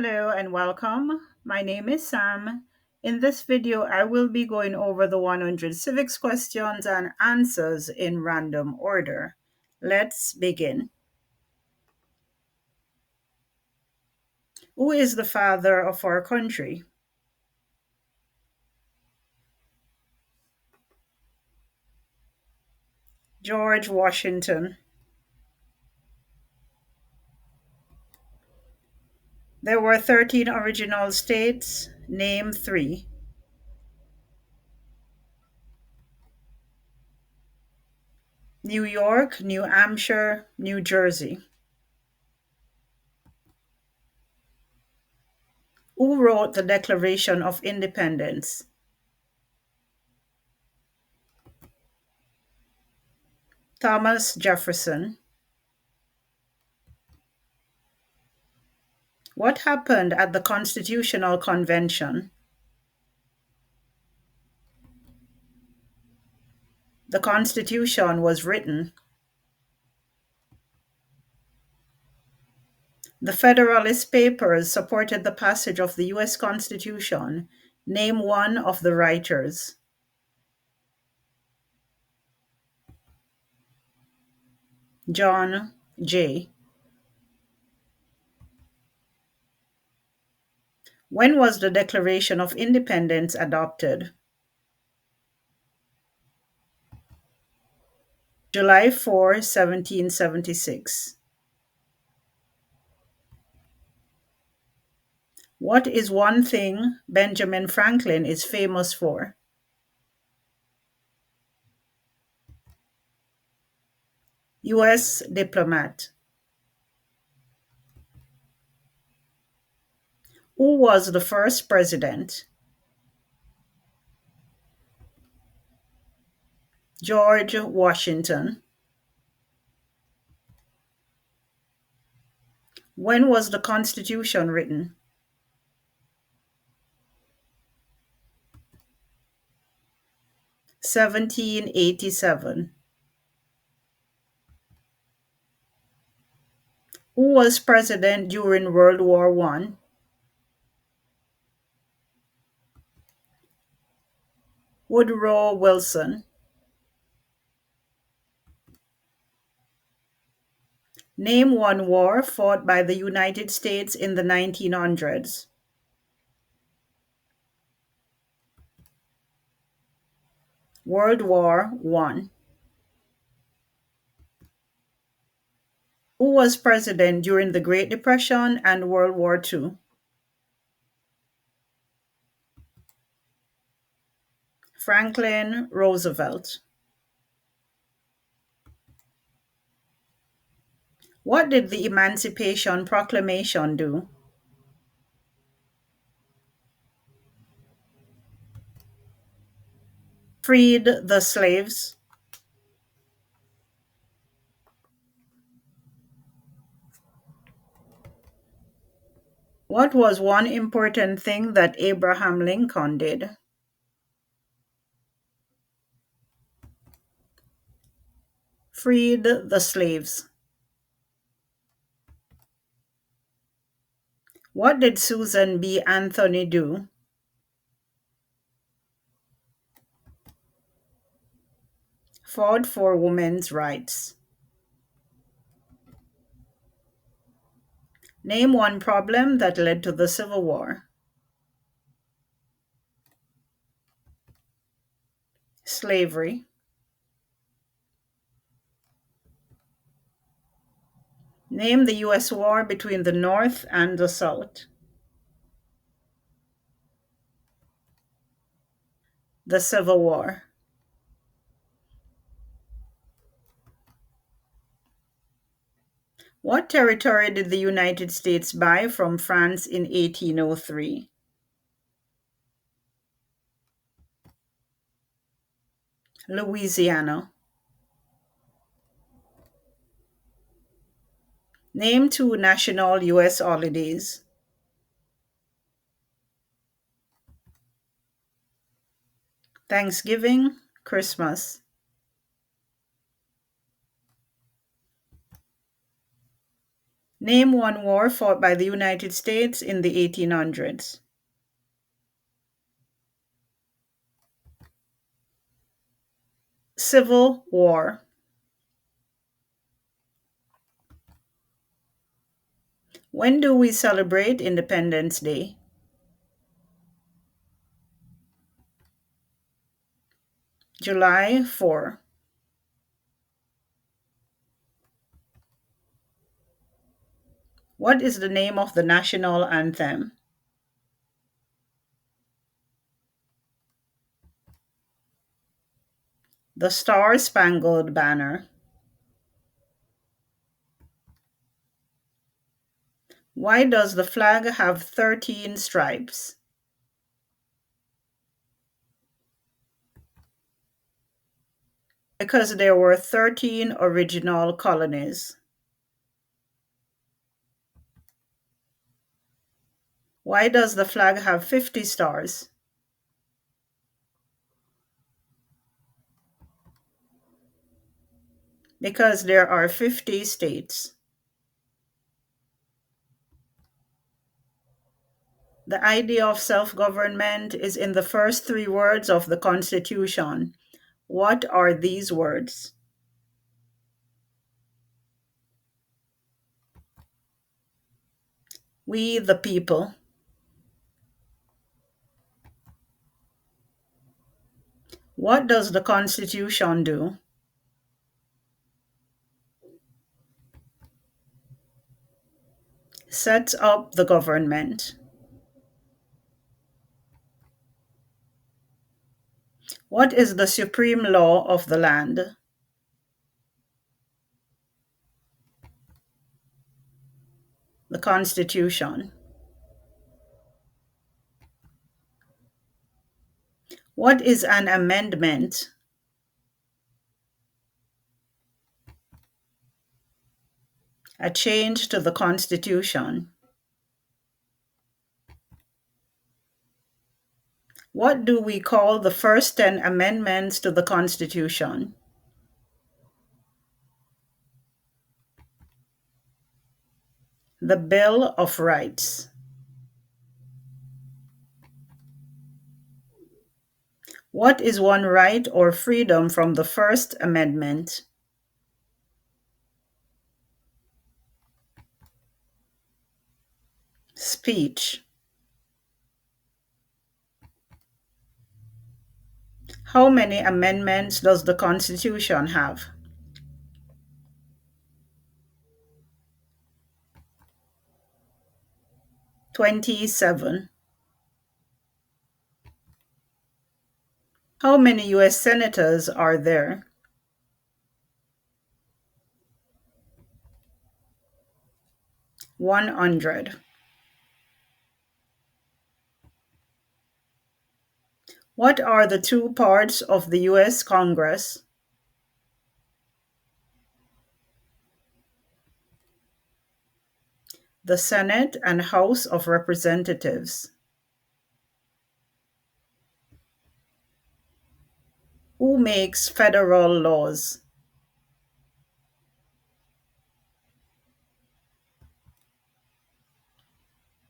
Hello and welcome. My name is Sam. In this video, I will be going over the 100 civics questions and answers in random order. Let's begin. Who is the father of our country? George Washington. There were 13 original states. Name 3. New York, New Hampshire, New Jersey. Who wrote the Declaration of Independence? Thomas Jefferson. What happened at the Constitutional Convention? The Constitution was written. The Federalist Papers supported the passage of the U.S. Constitution. Name one of the writers. John Jay. When was the Declaration of Independence adopted? July 4, 1776. What is one thing Benjamin Franklin is famous for? U.S. diplomat. Who was the first president? George Washington. When was the Constitution written? 1787. Who was president during World War I? Woodrow Wilson. Name one war fought by the United States in the 1900s. World War I. Who was president during the Great Depression and World War II? Franklin Roosevelt. What did the Emancipation Proclamation do? Freed the slaves. What was one important thing that Abraham Lincoln did? Freed the slaves. What did Susan B. Anthony do? Fought for women's rights. Name one problem that led to the Civil War. Slavery. Name the U.S. war between the North and the South. The Civil War. What territory did the United States buy from France in 1803? Louisiana. Name two national U.S. holidays. Thanksgiving, Christmas. Name one war fought by the United States in the 1800s. Civil War. When do we celebrate Independence Day? July 4. What is the name of the national anthem? The Star-Spangled Banner. Why does the flag have 13 stripes? Because there were 13 original colonies. Why does the flag have 50 stars? Because there are 50 states. The idea of self-government is in the first three words of the Constitution. What are these words? We the people. What does the Constitution do? Sets up the government. What is the supreme law of the land? The Constitution. What is an amendment? A change to the Constitution. What do we call the first 10 amendments to the Constitution? The Bill of Rights. What is one right or freedom from the First Amendment? Speech. How many amendments does the Constitution have? 27. How many US senators are there? 100. What are the two parts of the US Congress? The Senate and House of Representatives. Who makes federal laws?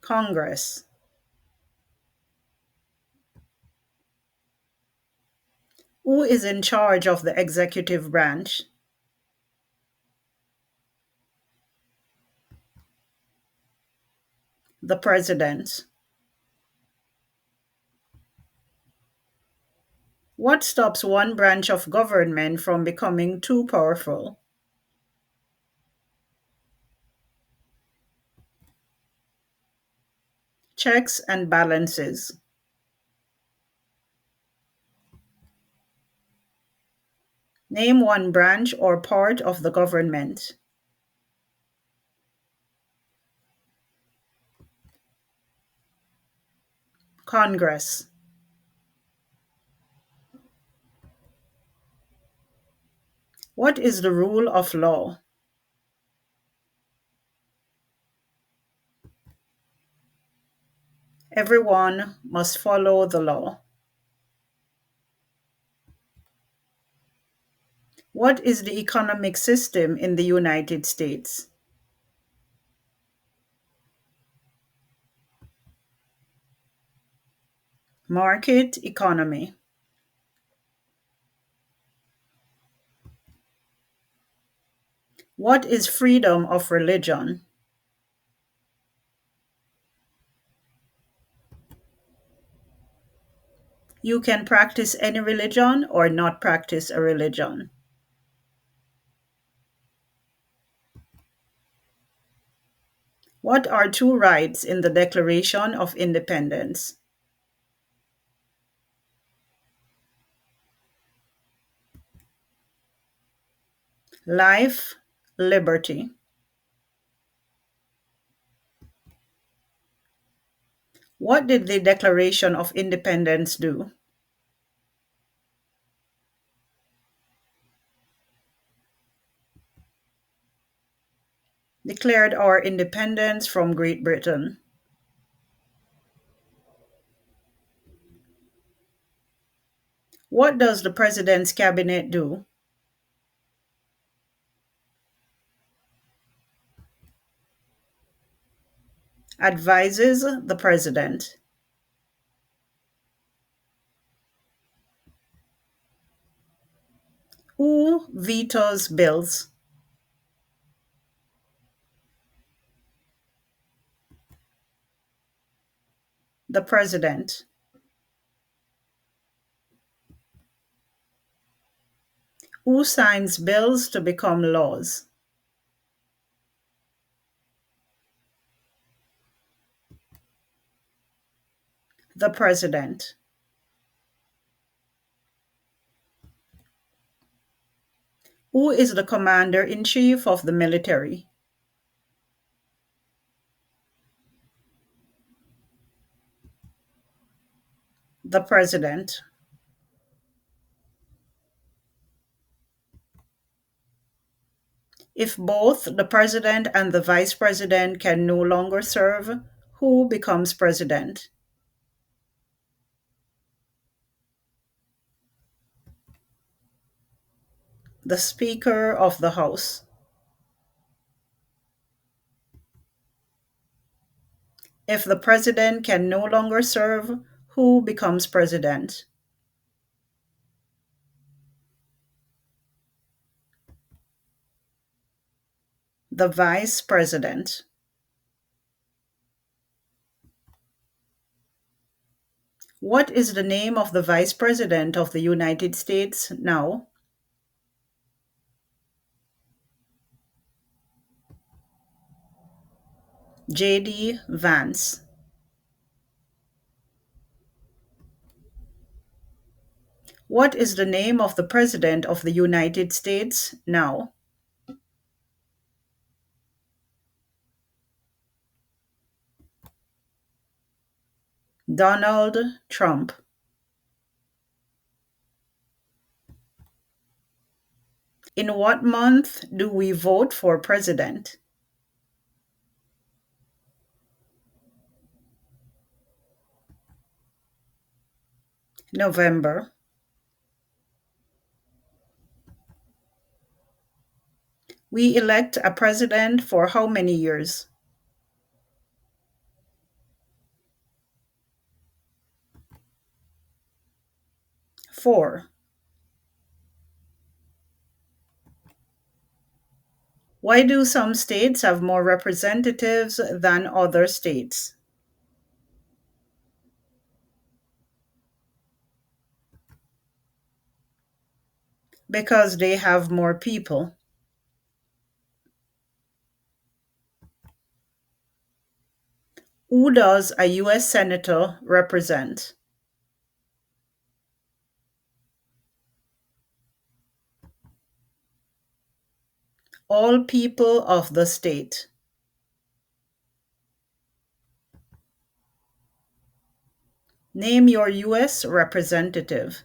Congress. Who is in charge of the executive branch? The President. What stops one branch of government from becoming too powerful? Checks and balances. Name one branch or part of the government. Congress. What is the rule of law? Everyone must follow the law. What is the economic system in the United States? Market economy. What is freedom of religion? You can practice any religion or not practice a religion. What are two rights in the Declaration of Independence? Life, liberty. What did the Declaration of Independence do? Declared our independence from Great Britain. What does the President's Cabinet do? Advises the President. Who vetoes bills? The President. Who signs bills to become laws? The President. Who is the Commander in Chief of the military? The President. If both the President and the Vice President can no longer serve, who becomes President? The Speaker of the House. If the President can no longer serve, who becomes President? The Vice President. What is the name of the Vice President of the United States now? J.D. Vance. What is the name of the President of the United States now? Donald Trump. In what month do we vote for president? November. We elect a president for how many years? 4. Why do some states have more representatives than other states? Because they have more people. Who does a U.S. Senator represent? All people of the state. Name your U.S. representative.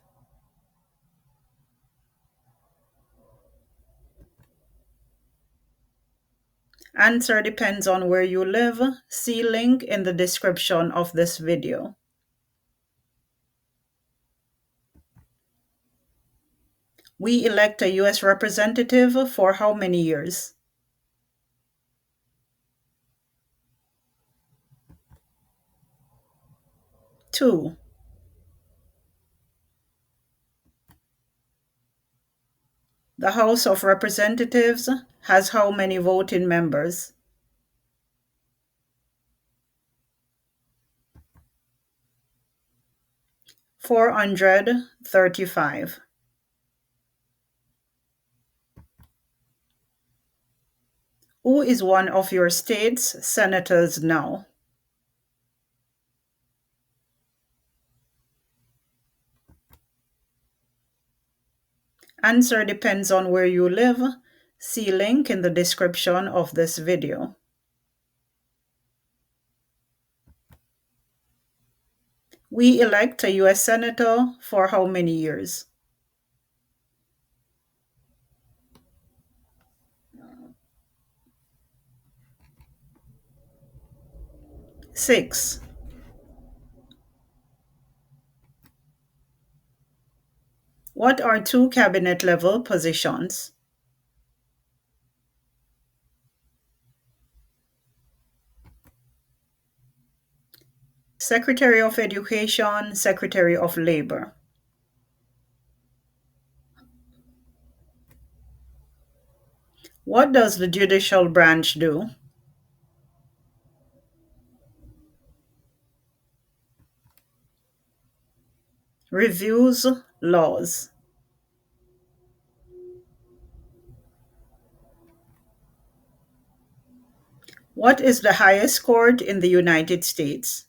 Answer depends on where you live. See link in the description of this video. We elect a U.S. representative for how many years? 2. The House of Representatives has how many voting members? 435. Who is one of your state's senators now? Answer depends on where you live. See link in the description of this video. We elect a U.S. Senator for how many years? 6. What are two cabinet level positions? Secretary of Education, Secretary of Labor. What does the judicial branch do? Reviews laws. What is the highest court in the United States?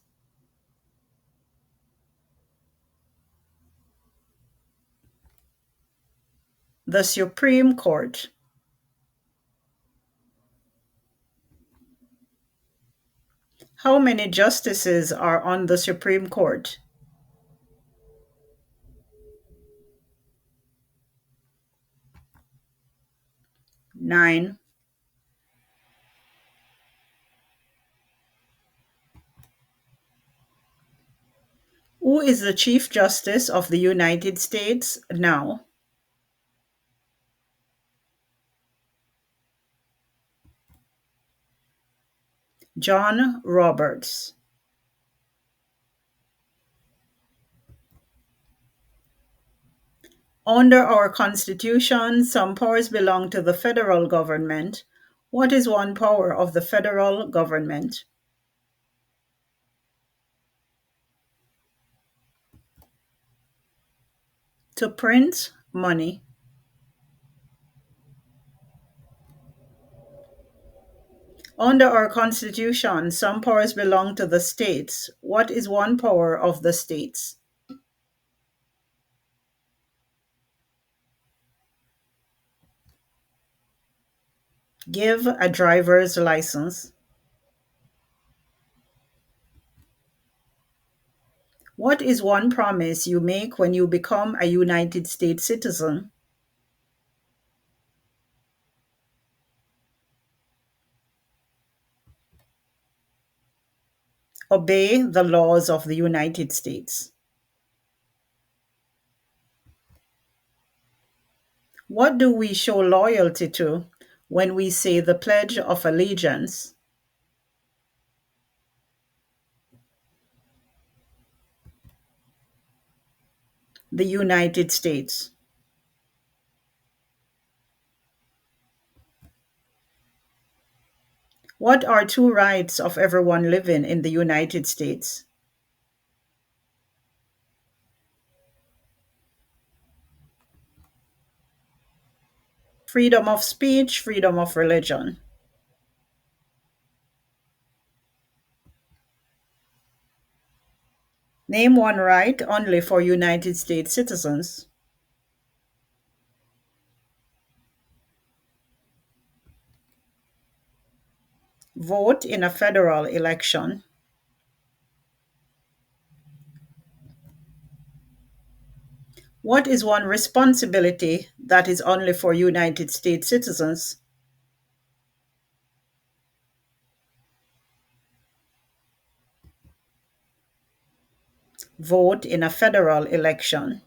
The Supreme Court. How many justices are on the Supreme Court? 9. Who is the Chief Justice of the United States now? John Roberts. Under our Constitution, some powers belong to the federal government. What is one power of the federal government? To print money. Under our Constitution, some powers belong to the states. What is one power of the states? Give a driver's license. What is one promise you make when you become a United States citizen? Obey the laws of the United States. What do we show loyalty to when we say the Pledge of Allegiance? The United States. What are two rights of everyone living in the United States? Freedom of speech, freedom of religion. Name one right only for United States citizens. Vote in a federal election. What is one responsibility that is only for United States citizens? Vote in a federal election.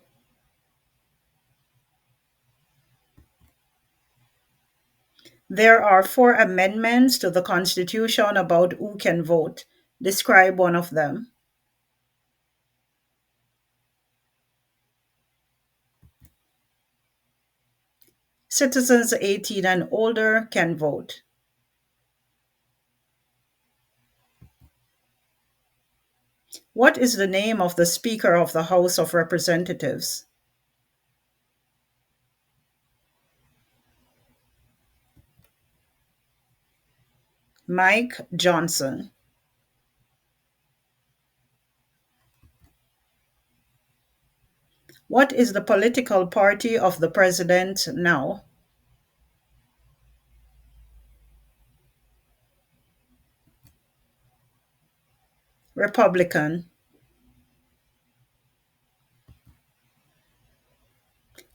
There are 4 amendments to the Constitution about who can vote. Describe one of them. Citizens 18 and older can vote. What is the name of the Speaker of the House of Representatives? Mike Johnson. What is the political party of the president now? Republican.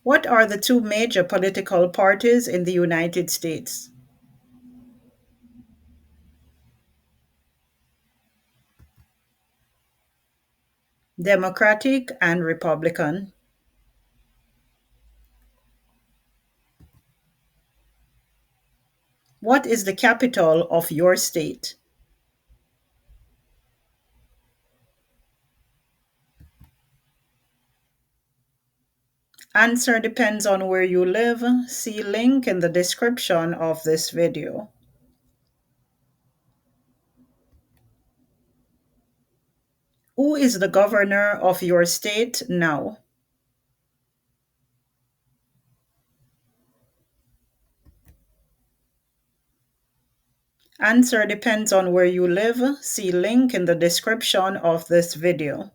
What are the two major political parties in the United States? Democratic and Republican. What is the capital of your state? Answer depends on where you live. See link in the description of this video. Who is the governor of your state now? Answer depends on where you live. See link in the description of this video.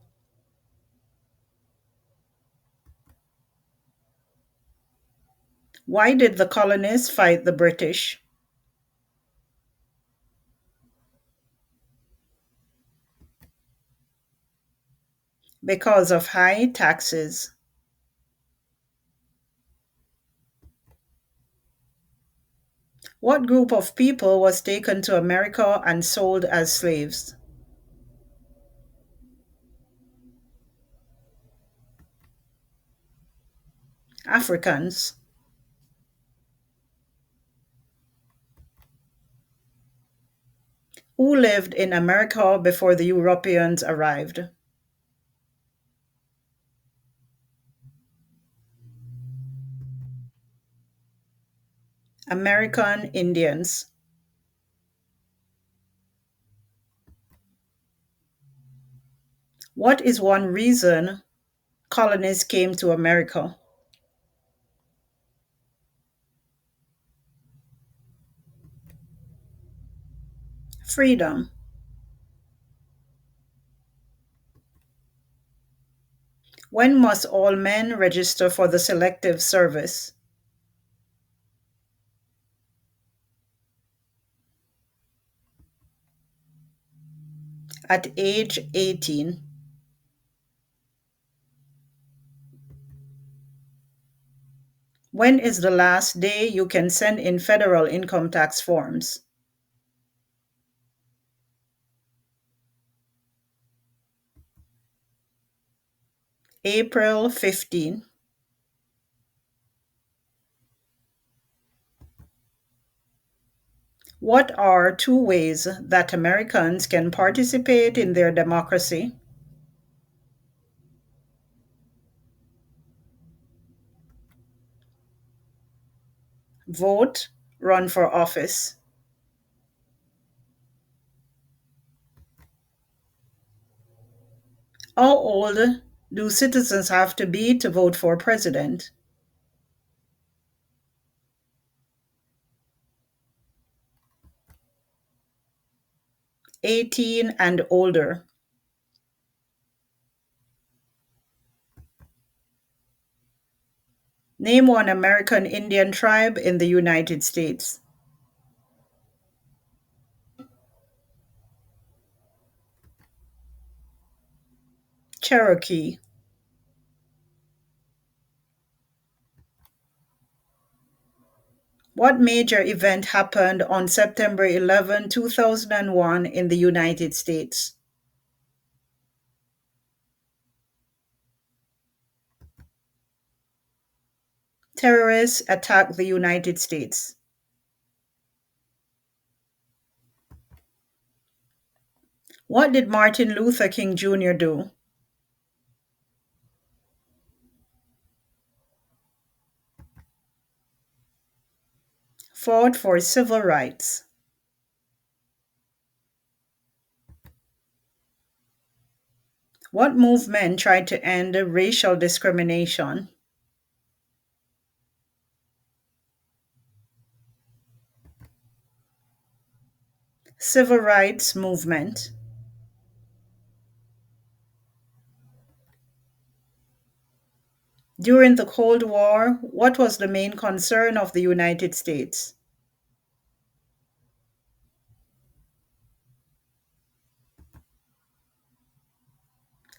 Why did the colonists fight the British? Because of high taxes. What group of people was taken to America and sold as slaves? Africans. Who lived in America before the Europeans arrived? American Indians. What is one reason colonists came to America? Freedom. When must all men register for the Selective Service? At age 18. When is the last day you can send in federal income tax forms? April 15. What are two ways that Americans can participate in their democracy? Vote, run for office. How old do citizens have to be to vote for president? 18 and older. Name one American Indian tribe in the United States. Cherokee. What major event happened on September 11, 2001 in the United States? Terrorists attacked the United States. What did Martin Luther King Jr. do? Fought for civil rights. What movement tried to end racial discrimination? Civil rights movement. During the Cold War, what was the main concern of the United States?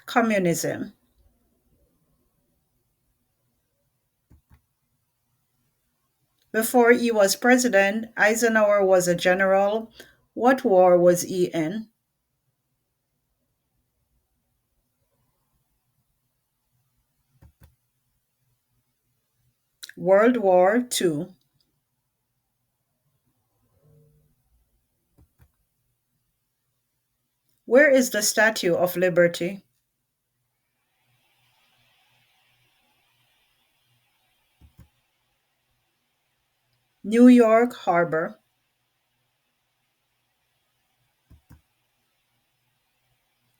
Communism. Before he was president, Eisenhower was a general. What war was he in? World War II. Where is the Statue of Liberty? New York Harbor.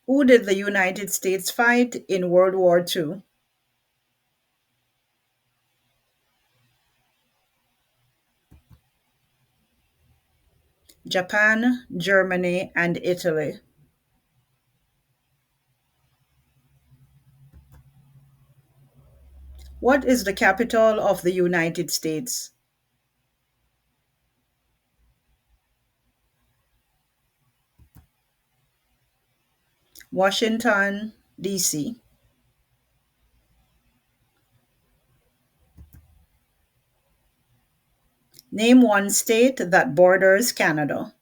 Who did the United States fight in World War II? Japan, Germany, and Italy. What is the capital of the United States? Washington, D.C. Name one state that borders Canada.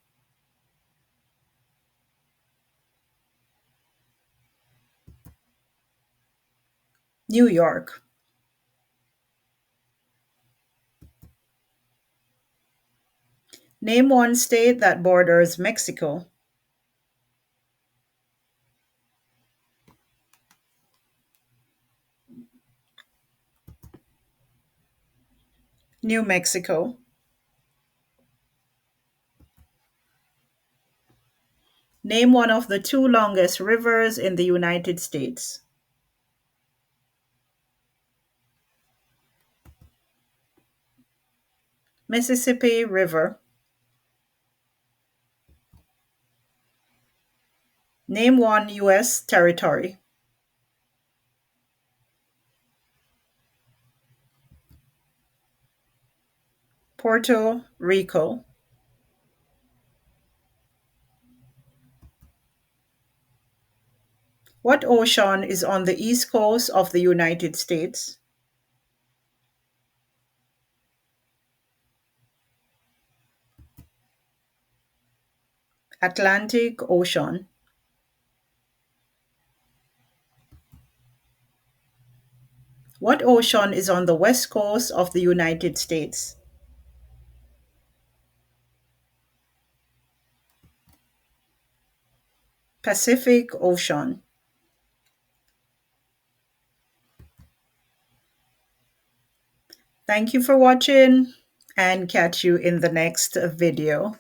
New York. Name one state that borders Mexico. New Mexico. Name one of the two longest rivers in the United States. Mississippi River. Name one U.S. territory. Puerto Rico. What ocean is on the east coast of the United States? Atlantic Ocean. What ocean is on the west coast of the United States? Pacific Ocean. Thank you for watching and catch you in the next video.